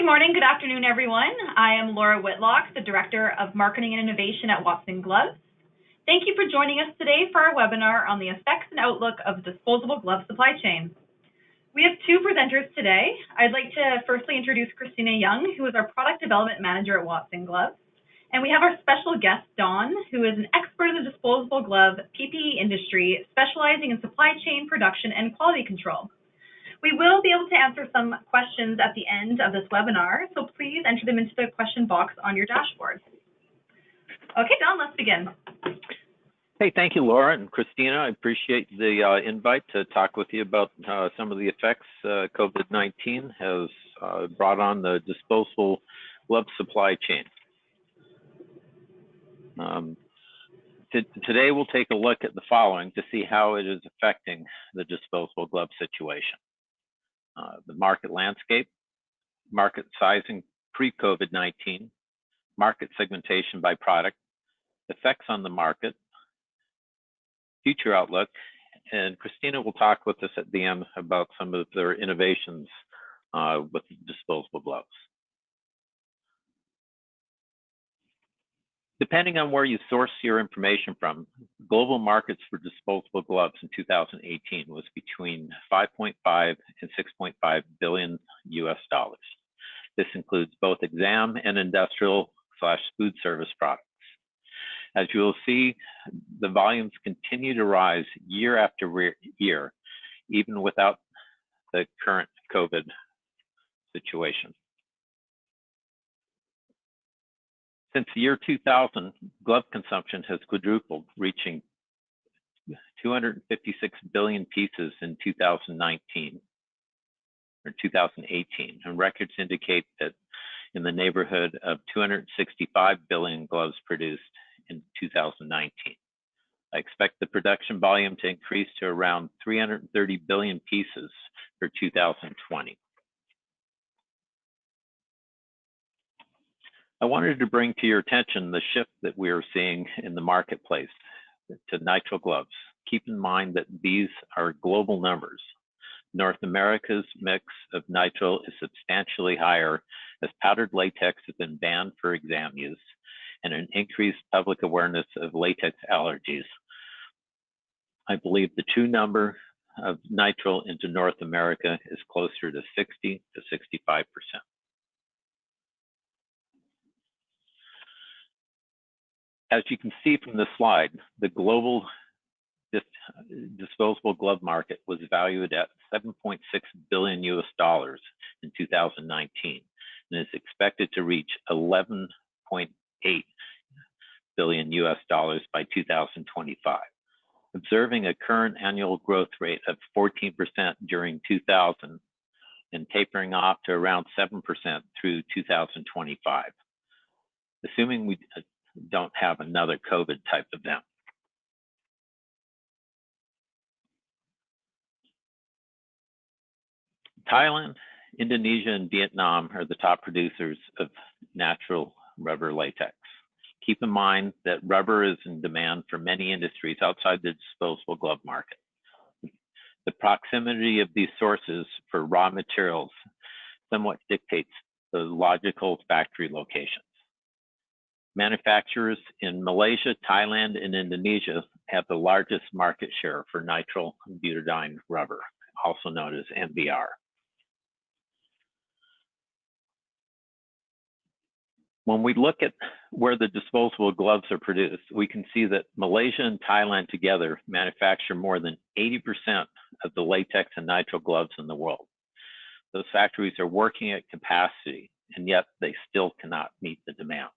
Good morning, good afternoon, everyone. I am Laura Whitlock, the Director of Marketing and Innovation at Watson Gloves. Thank you for joining us today for our webinar on the effects and outlook of the disposable glove supply chain. We have two presenters today. I'd like to firstly introduce Christina Yeung, who is our Product Development Manager at Watson Gloves. And we have our special guest, Don, who is an expert in the disposable glove PPE industry, specializing in supply chain, production, and quality control. We will be able to answer some questions at the end of this webinar, so please enter them into the question box on your dashboard. Okay, Don, let's begin. Hey, thank you, Laura and Christina. I appreciate the invite to talk with you about some of the effects COVID-19 has brought on the disposable glove supply chain. Today, we'll take a look at the following to see how it is affecting the disposable glove situation. The market landscape, market sizing pre-COVID-19, market segmentation by product, effects on the market, future outlook, and Christina will talk with us at the end about some of their innovations with disposable gloves. Depending on where you source your information from, global markets for disposable gloves in 2018 was between 5.5 and 6.5 billion US dollars. This includes both exam and industrial/food service products. As you will see, the volumes continue to rise year after year, even without the current COVID situation. Since the year 2000, glove consumption has quadrupled, reaching 256 billion pieces in 2019 or 2018, and records indicate that in the neighborhood of 265 billion gloves produced in 2019. I expect the production volume to increase to around 330 billion pieces for 2020. I wanted to bring to your attention the shift that we are seeing in the marketplace to nitrile gloves. Keep in mind that these are global numbers. North America's mix of nitrile is substantially higher as powdered latex has been banned for exam use and an increased public awareness of latex allergies. I believe the true number of nitrile into North America is closer to 60 to 65%. As you can see from the slide, the global disposable glove market was valued at 7.6 billion US dollars in 2019 and is expected to reach 11.8 billion US dollars by 2025. Observing a current annual growth rate of 14% during 2000 and tapering off to around 7% through 2025. Assuming we don't have another COVID type event. Thailand, Indonesia, and Vietnam are the top producers of natural rubber latex. Keep in mind that rubber is in demand for many industries outside the disposable glove market. The proximity of these sources for raw materials somewhat dictates the logical factory locations. Manufacturers in Malaysia, Thailand, and Indonesia have the largest market share for nitrile butadiene rubber, also known as NBR. When we look at where the disposable gloves are produced, we can see that Malaysia and Thailand together manufacture more than 80% of the latex and nitrile gloves in the world. Those factories are working at capacity, and yet they still cannot meet the demand.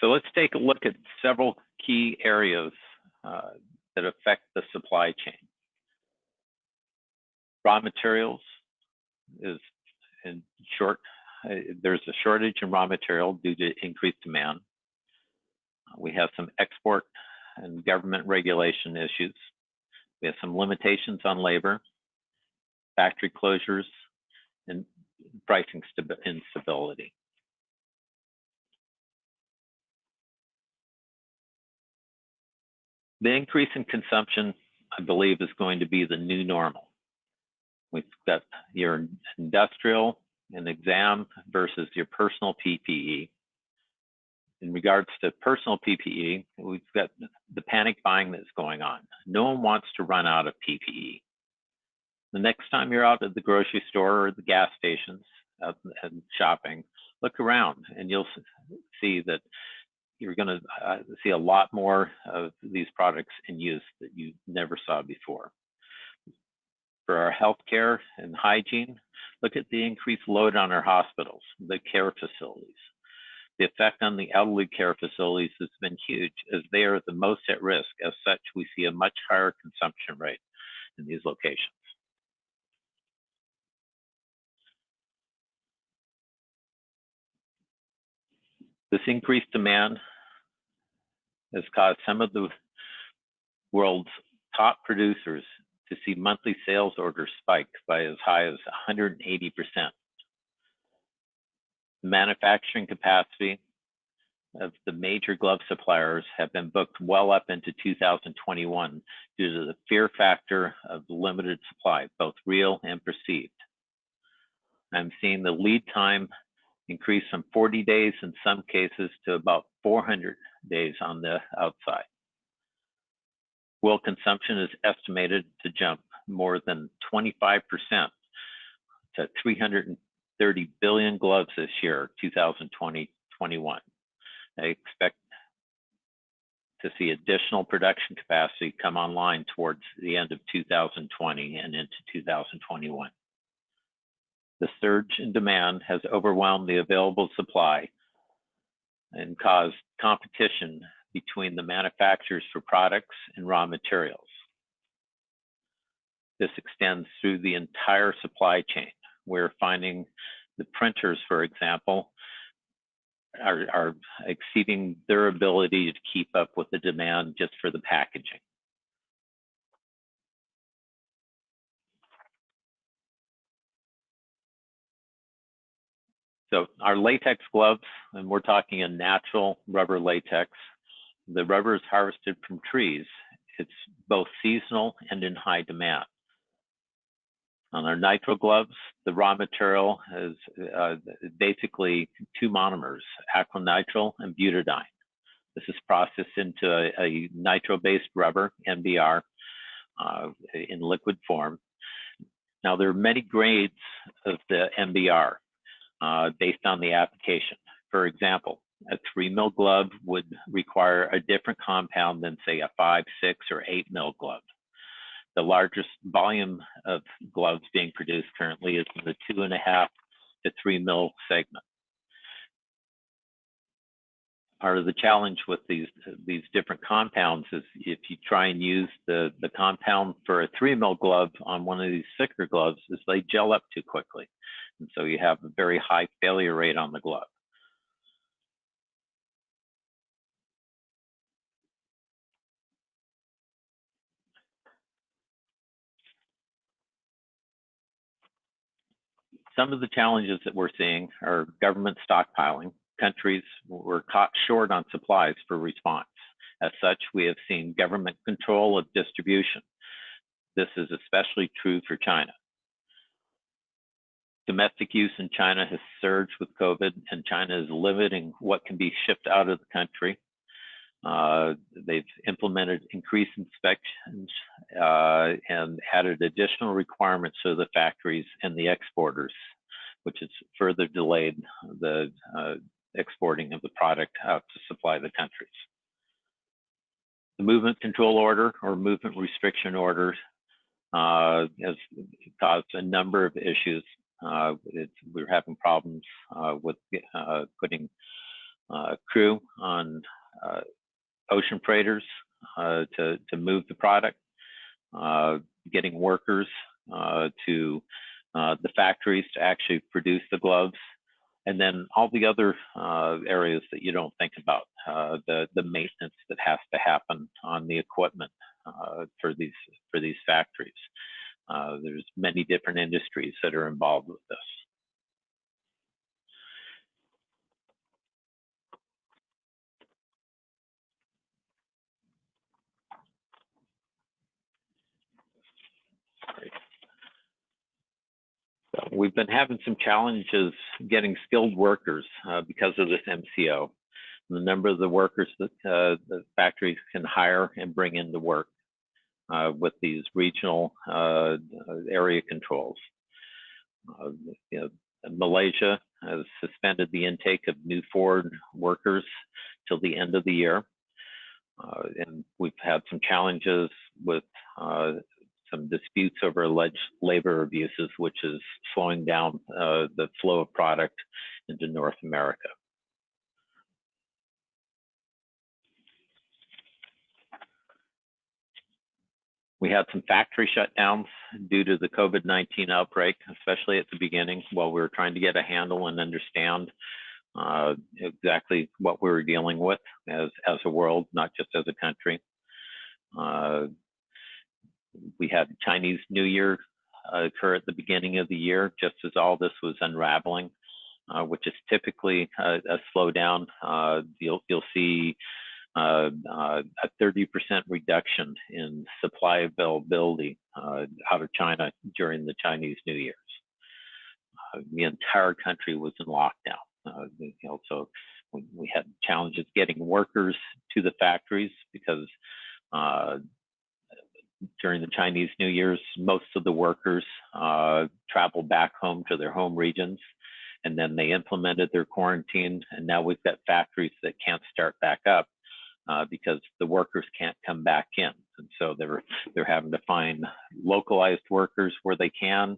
So let's take a look at several key areas that affect the supply chain. Raw materials is in short, there's a shortage in raw material due to increased demand. We have some export and government regulation issues. We have some limitations on labor, factory closures, and pricing instability. The increase in consumption, I believe, is going to be the new normal. We've got your industrial and exam versus your personal PPE. In regards to personal PPE, we've got the panic buying that's going on. No one wants to run out of PPE. The next time you're out at the grocery store or the gas stations out and shopping, look around and you'll see that you're going to see a lot more of these products in use that you never saw before. For our healthcare and hygiene, look at the increased load on our hospitals, the care facilities. The effect on the elderly care facilities has been huge, as they are the most at risk. As such, we see a much higher consumption rate in these locations. This increased demand has caused some of the world's top producers to see monthly sales orders spike by as high as 180%. The manufacturing capacity of the major glove suppliers have been booked well up into 2021 due to the fear factor of limited supply, both real and perceived. I'm seeing the lead time increase from 40 days in some cases to about 400 days on the outside. World consumption is estimated to jump more than 25% to 330 billion gloves this year, 2020-21. I expect to see additional production capacity come online towards the end of 2020 and into 2021. The surge in demand has overwhelmed the available supply and caused competition between the manufacturers for products and raw materials. This extends through the entire supply chain. We're finding the printers, for example, are exceeding their ability to keep up with the demand just for the packaging. So our latex gloves, and we're talking a natural rubber latex. The rubber is harvested from trees. It's both seasonal and in high demand. On our nitrile gloves, the raw material is basically two monomers, acrylonitrile and butadiene. This is processed into a nitrile-based rubber, NBR, in liquid form. Now, there are many grades of the NBR based on the application. For example, a 3 mil glove would require a different compound than, say, a 5, 6, or 8 mil glove. The largest volume of gloves being produced currently is in the 2.5 to 3 mil segment. Part of the challenge with these different compounds is if you try and use the compound for a 3 mil glove on one of these thicker gloves, is they gel up too quickly. And so you have a very high failure rate on the glove. Some of the challenges that we're seeing are government stockpiling. Countries were caught short on supplies for response. As such, we have seen government control of distribution. This is especially true for China. Domestic use in China has surged with COVID, and China is limiting what can be shipped out of the country. They've implemented increased inspections and added additional requirements to the factories and the exporters, which has further delayed the exporting of the product out to supply the countries. The movement control order or movement restriction orders has caused a number of issues. We're having problems with putting crew on ocean freighters to move the product, getting workers to the factories to actually produce the gloves, and then all the other areas that you don't think about, the maintenance that has to happen on the equipment for these factories. There's many different industries that are involved with this. we've been having some challenges getting skilled workers because of this MCO. The number of the workers that the factories can hire and bring into work with these regional area controls. You know, Malaysia has suspended the intake of new foreign workers till the end of the year. And we've had some challenges with some disputes over alleged labor abuses, which is slowing down the flow of product into North America. We had some factory shutdowns due to the COVID-19 outbreak, especially at the beginning, while we were trying to get a handle and understand exactly what we were dealing with as a world, not just as a country. We had Chinese New Year occur at the beginning of the year, just as all this was unraveling, which is typically a slowdown. You'll see a 30% reduction in supply availability out of China during the Chinese New Year's. The entire country was in lockdown. So we had challenges getting workers to the factories because during the Chinese New Year's, most of the workers traveled back home to their home regions, and then they implemented their quarantine, and now we've got factories that can't start back up because the workers can't come back in. And so they're having to find localized workers where they can.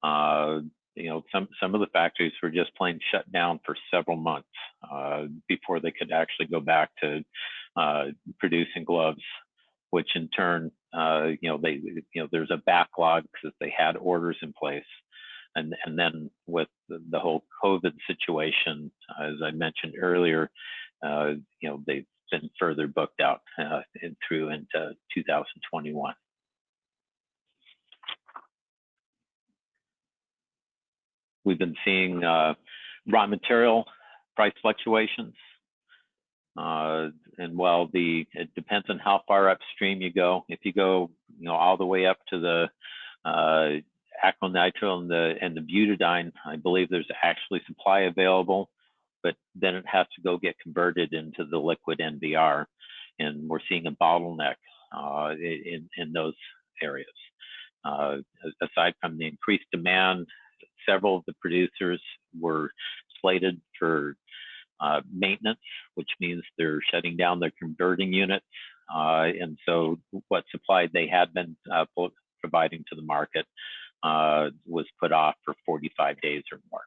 Some of the factories were just plain shut down for several months before they could actually go back to producing gloves, which in turn, there's a backlog because they had orders in place. And then with the whole COVID situation, as I mentioned earlier, they've been further booked out through into 2021. We've been seeing raw material price fluctuations. And while it depends on how far upstream you go, if you go all the way up to the acrylonitrile and the butadiene, I believe there's actually supply available, but then it has to go get converted into the liquid NBR, and we're seeing a bottleneck in those areas. Aside from the increased demand, several of the producers were slated for maintenance, which means they're shutting down their converting units. And so what supply they had been providing to the market was put off for 45 days or more.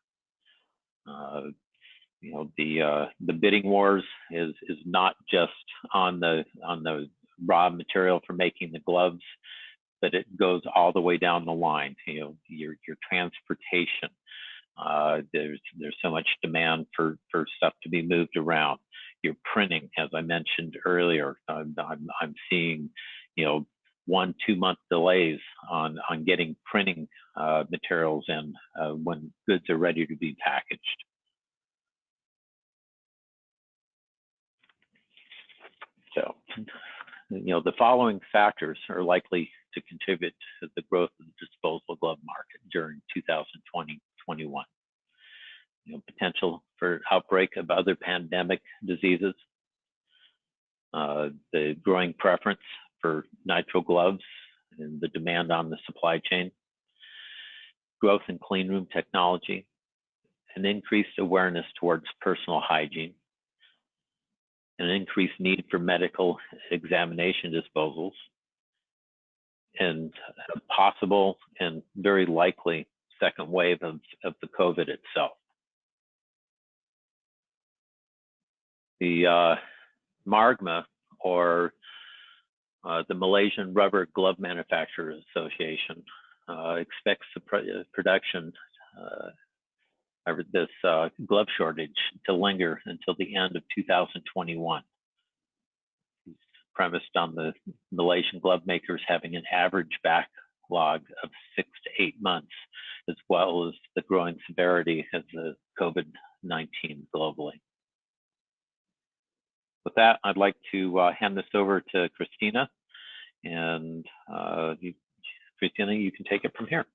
The bidding wars is not just on the raw material for making the gloves, but it goes all the way down the line. Your transportation. There's so much demand for stuff to be moved around. Your printing, as I mentioned earlier, I'm seeing 1-2 month delays on getting printing materials in when goods are ready to be packaged. So, the following factors are likely to contribute to the growth of the disposable glove market during 2020-21. Potential for outbreak of other pandemic diseases, the growing preference for nitrile gloves and the demand on the supply chain, growth in clean room technology, an increased awareness towards personal hygiene, an increased need for medical examination disposals, and a possible and very likely second wave of the COVID itself. The MARGMA, or the Malaysian Rubber Glove Manufacturers Association, expects the production of this glove shortage to linger until the end of 2021. It's premised on the Malaysian glove makers having an average backlog of 6 to 8 months, as well as the growing severity of the COVID-19 globally. With that, I'd like to hand this over to Christina, and Christina, you can take it from here.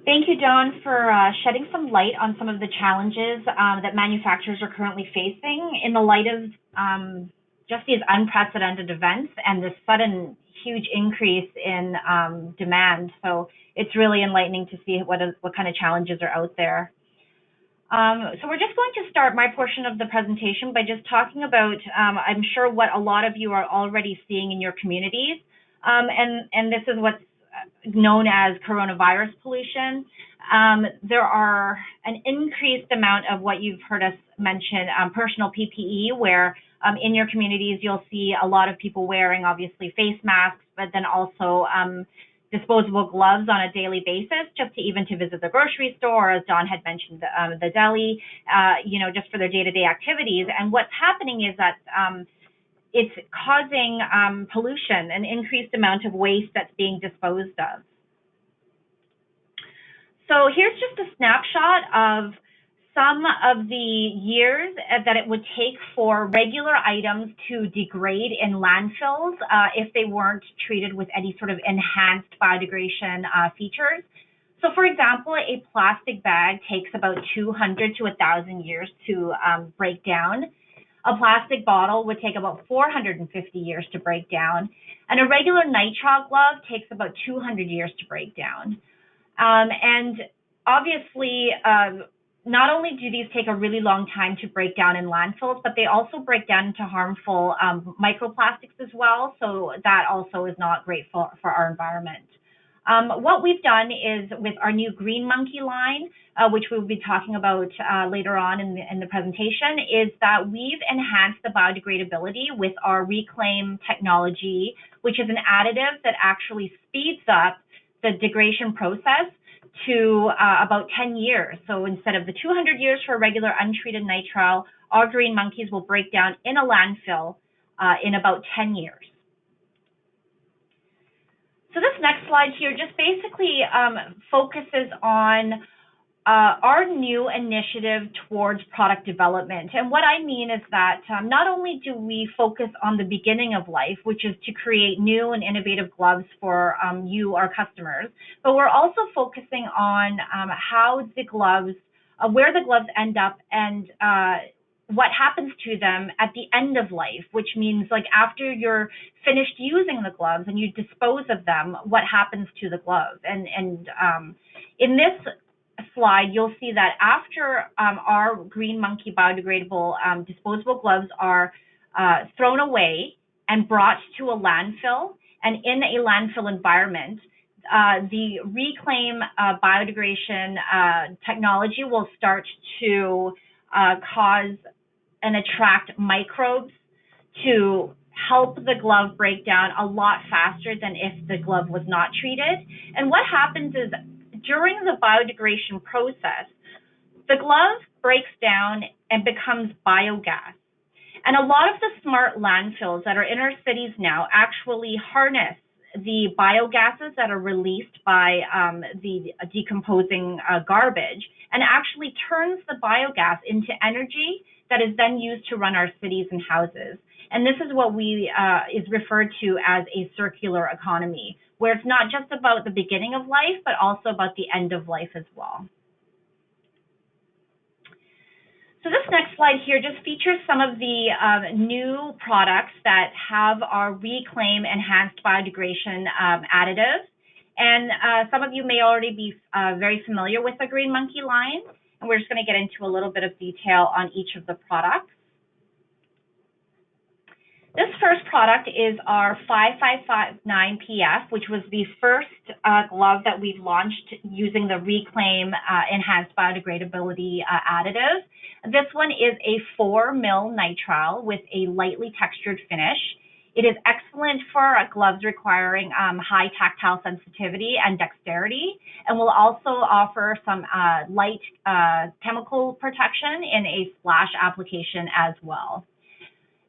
Thank you, Don, for shedding some light on some of the challenges that manufacturers are currently facing in the light of just these unprecedented events and this sudden huge increase in demand. So it's really enlightening to see what kind of challenges are out there. So we're just going to start my portion of the presentation by just talking about, I'm sure, what a lot of you are already seeing in your communities. And this is what's known as coronavirus pollution. There are an increased amount of what you've heard us mention, personal PPE, where in your communities you'll see a lot of people wearing obviously face masks, but then also disposable gloves on a daily basis, just to visit the grocery store, as Don had mentioned, the deli, just for their day-to-day activities. And what's happening is that it's causing pollution, an increased amount of waste that's being disposed of. So here's just a snapshot of some of the years that it would take for regular items to degrade in landfills if they weren't treated with any sort of enhanced biodegradation features. So for example, a plastic bag takes about 200 to 1,000 years to break down. A plastic bottle would take about 450 years to break down. And a regular nitrile glove takes about 200 years to break down. And obviously, not only do these take a really long time to break down in landfills, but they also break down into harmful microplastics as well. So that also is not great for our environment. What we've done is with our new Green Monkey line, which we'll be talking about later on in the presentation, is that we've enhanced the biodegradability with our Reclaim technology, which is an additive that actually speeds up the degradation process to about 10 years. So instead of the 200 years for a regular untreated nitrile, our Green Monkeys will break down in a landfill in about 10 years. So this next slide here just basically focuses on our new initiative towards product development. And what I mean is that not only do we focus on the beginning of life, which is to create new and innovative gloves for you, our customers, but we're also focusing on how the gloves, where the gloves end up and what happens to them at the end of life, which means like after you're finished using the gloves and you dispose of them, what happens to the glove. And in this slide, you'll see that after our Green Monkey biodegradable disposable gloves are thrown away and brought to a landfill, and in a landfill environment, the Reclaim biodegradation technology will start to cause and attract microbes to help the glove break down a lot faster than if the glove was not treated. And what happens is during the biodegradation process, the glove breaks down and becomes biogas. And a lot of the smart landfills that are in our cities now actually harness the biogases that are released by the decomposing garbage and actually turns the biogas into energy that is then used to run our cities and houses. And this is what is referred to as a circular economy, where it's not just about the beginning of life, but also about the end of life as well. So this next slide here just features some of the new products that have our Reclaim enhanced biodegradation additives. And some of you may already be very familiar with the Green Monkey line. And we're just going to get into a little bit of detail on each of the products. This first product is our 5559PF, which was the first glove that we've launched using the Reclaim enhanced biodegradability additive. This one is a 4 mil nitrile with a lightly textured finish. It is excellent for gloves requiring high tactile sensitivity and dexterity, and will also offer some light chemical protection in a splash application as well.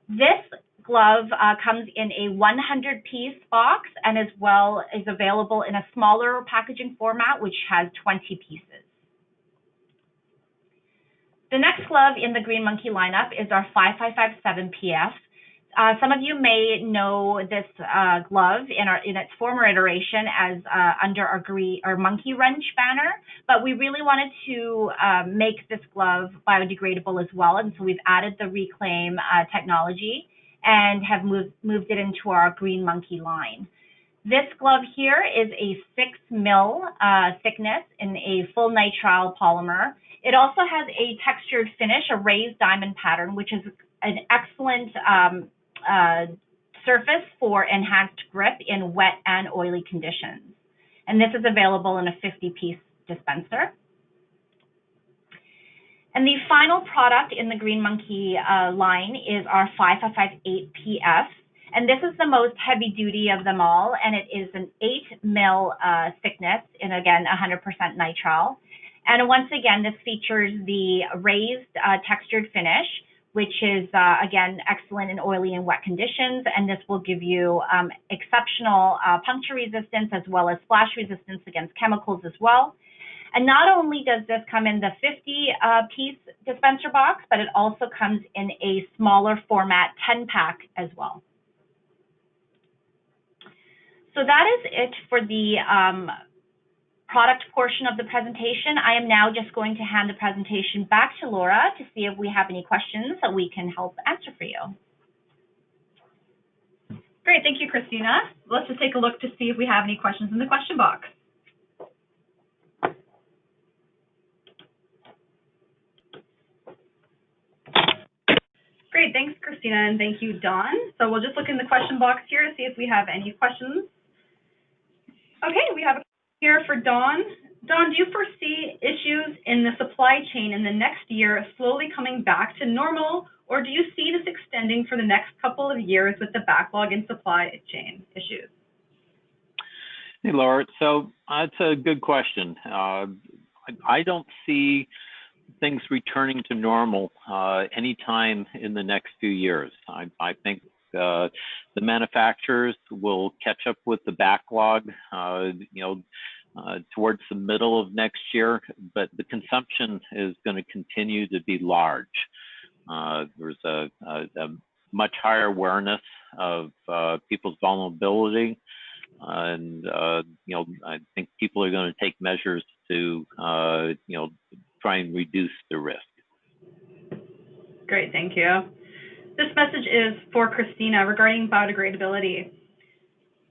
This glove comes in a 100-piece box and as well is available in a smaller packaging format, which has 20 pieces. The next glove in the Green Monkey lineup is our 5557PF. Some of you may know this glove in its former iteration as under our monkey wrench banner, but we really wanted to make this glove biodegradable as well, and so we've added the reclaim technology and have moved it into our green monkey line. This glove here is a 6 mil thickness in a full nitrile polymer. It also has a textured finish, a raised diamond pattern, which is an excellent surface for enhanced grip in wet and oily conditions. And this is available in a 50-piece dispenser. And the final product in the Green Monkey line is our 5558 PF. And this is the most heavy duty of them all, and it is an 8 mil thickness in, again, 100% nitrile. And once again, this features the raised textured finish, which is, again, excellent in oily and wet conditions, and this will give you exceptional puncture resistance as well as splash resistance against chemicals as well. And not only does this come in the 50-piece dispenser box, but it also comes in a smaller format 10-pack as well. So that is it for the product portion of the presentation. I am now just going to hand the presentation back to Laura to see if we have any questions that we can help answer for you. Great, thank you, Christina. Let's just take a look to see if we have any questions in the question box. Great, thanks, Christina, and thank you, Don. So we'll just look in the question box here to see if we have any questions. Okay, we have a question here for Don. Don, do you foresee issues in the supply chain in the next year slowly coming back to normal, or do you see this extending for the next couple of years with the backlog in supply chain issues? Hey, Laura. So that's a good question. I don't see things returning to normal anytime in the next few years. I think the manufacturers will catch up with the backlog, towards the middle of next year, but the consumption is going to continue to be large. There's a much higher awareness of people's vulnerability, and I think people are going to take measures to try and reduce the risk. Great, thank you. This message is for Christina regarding biodegradability.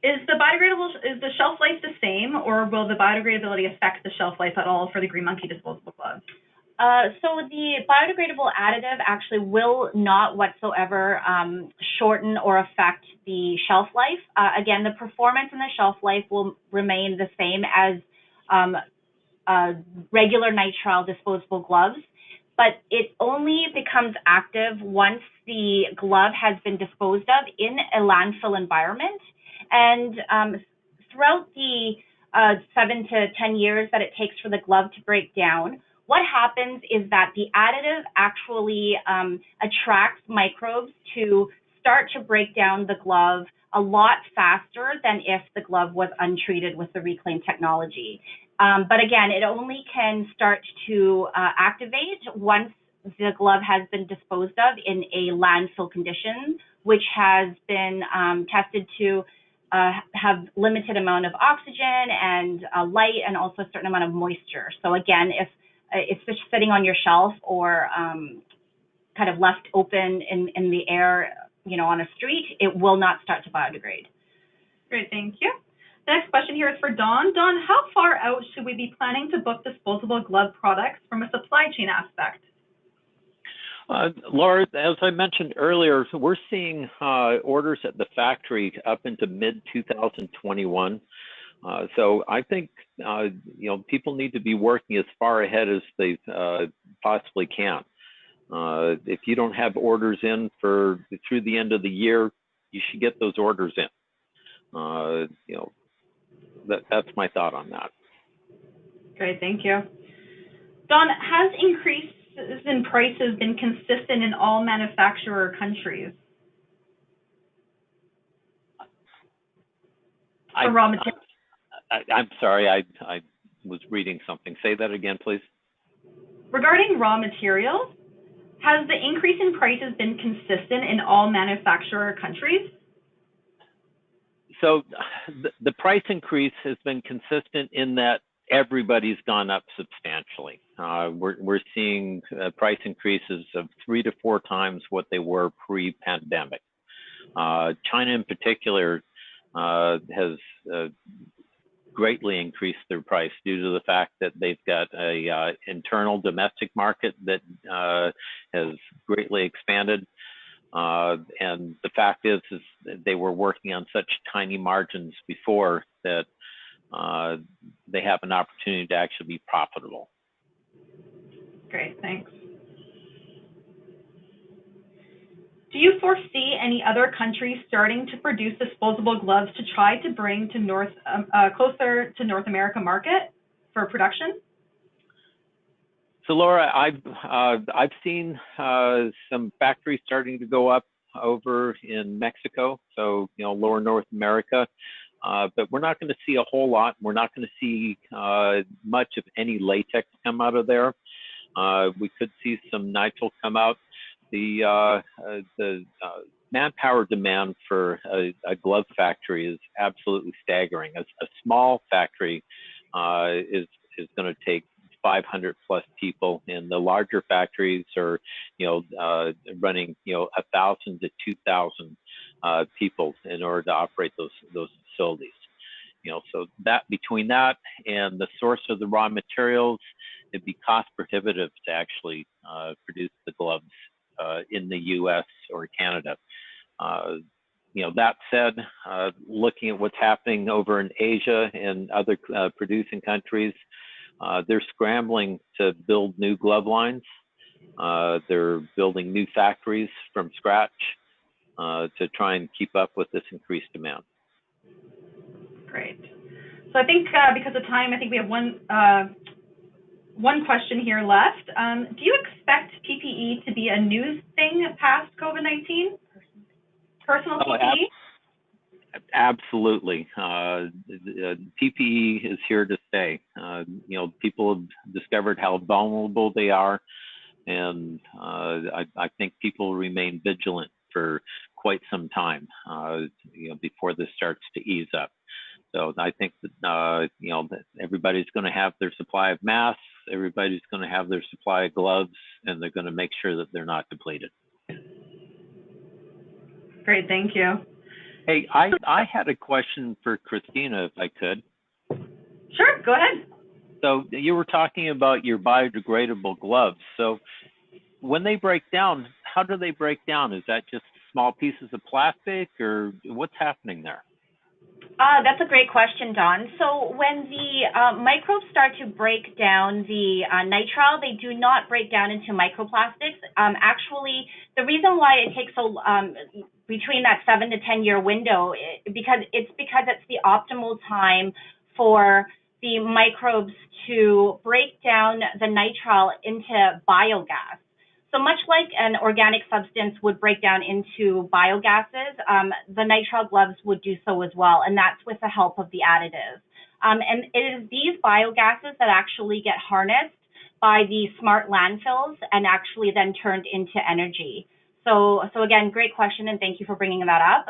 Is the shelf life the same, or will the biodegradability affect the shelf life at all for the Green Monkey disposable gloves? So the biodegradable additive actually will not whatsoever shorten or affect the shelf life. Again, the performance and the shelf life will remain the same as regular nitrile disposable gloves, but it only becomes active once the glove has been disposed of in a landfill environment. And throughout the 7 to 10 years that it takes for the glove to break down, what happens is that the additive actually attracts microbes to start to break down the glove a lot faster than if the glove was untreated with the reclaim technology. But again, it only can start to activate once the glove has been disposed of in a landfill condition, which has been tested to have limited amount of oxygen and light, and also a certain amount of moisture. So again, if it's just sitting on your shelf or kind of left open in the air, on a street, it will not start to biodegrade. Great, thank you. The next question here is for Don. Don, how far out should we be planning to book disposable glove products from a supply chain aspect? Laura, as I mentioned earlier, we're seeing orders at the factory up into mid-2021. So I think people need to be working as far ahead as they possibly can. If you don't have orders in through the end of the year, you should get those orders in. That's my thought on that. Great, thank you. Don, has increases in prices been consistent in all manufacturer countries? For raw materials. I'm sorry, I was reading something. Say that again, please. Regarding raw materials, Has the increase in prices been consistent in all manufacturer countries? So the price increase has been consistent in that everybody's gone up substantially. We're seeing price increases of 3 to 4 times what they were pre-pandemic. China in particular has greatly increased their price due to the fact that they've got a internal domestic market that has greatly expanded. And the fact is they were working on such tiny margins before that they have an opportunity to actually be profitable. Great, thanks. Do you foresee any other countries starting to produce disposable gloves to try to bring to closer to North America market for production? So Laura, I've seen some factories starting to go up over in Mexico, so lower North America, but we're not going to see a whole lot. We're not going to see much of any latex come out of there. We could see some nitrile come out. The manpower demand for a glove factory is absolutely staggering. A small factory is going to take 500 plus people, and the larger factories are, running, 1,000 to 2,000 people in order to operate those facilities. So that between that and the source of the raw materials, it'd be cost prohibitive to actually produce the gloves in the U.S. or Canada. That said, looking at what's happening over in Asia and other producing countries, they're scrambling to build new glove lines. They're building new factories from scratch to try and keep up with this increased demand. Great. So I think because of time, I think we have one question here left. Do you expect PPE to be a new thing past COVID-19? Personal PPE? Absolutely. PPE is here to stay. People have discovered how vulnerable they are, and I think people remain vigilant for quite some time, before this starts to ease up. So I think that, that everybody's going to have their supply of masks, everybody's going to have their supply of gloves, and they're going to make sure that they're not depleted. Great, thank you. Hey, I had a question for Christina, if I could. Sure, go ahead. So you were talking about your biodegradable gloves. So when they break down, how do they break down? Is that just small pieces of plastic, or what's happening there? That's a great question, Don. So when the microbes start to break down the nitrile, they do not break down into microplastics. Actually, the reason why it takes so between that 7 to 10 year window, because it's the optimal time for the microbes to break down the nitrile into biogas. So much like an organic substance would break down into biogases, the nitrile gloves would do so as well, and that's with the help of the additives. And it is these biogases that actually get harnessed by the smart landfills and actually then turned into energy. So again, great question, and thank you for bringing that up.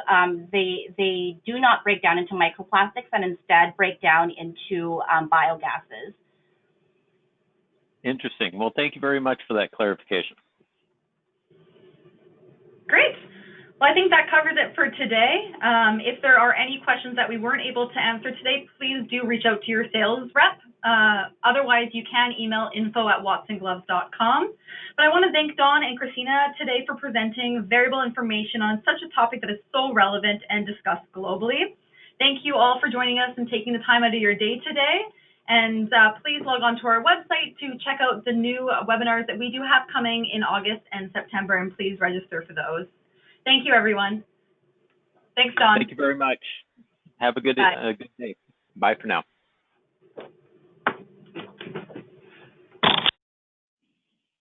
They do not break down into microplastics and instead break down into biogases. Interesting. Well, thank you very much for that clarification. Great. Well, I think that covers it for today. If there are any questions that we weren't able to answer today, please do reach out to your sales rep. Otherwise, you can email info@watsongloves.com. But I want to thank Don and Christina today for presenting valuable information on such a topic that is so relevant and discussed globally. Thank you all for joining us and taking the time out of your day today. And please log on to our website to check out the new webinars that we do have coming in August and September, and please register for those. Thank you, everyone. Thanks, Don. Thank you very much. Have a good day. Bye for now.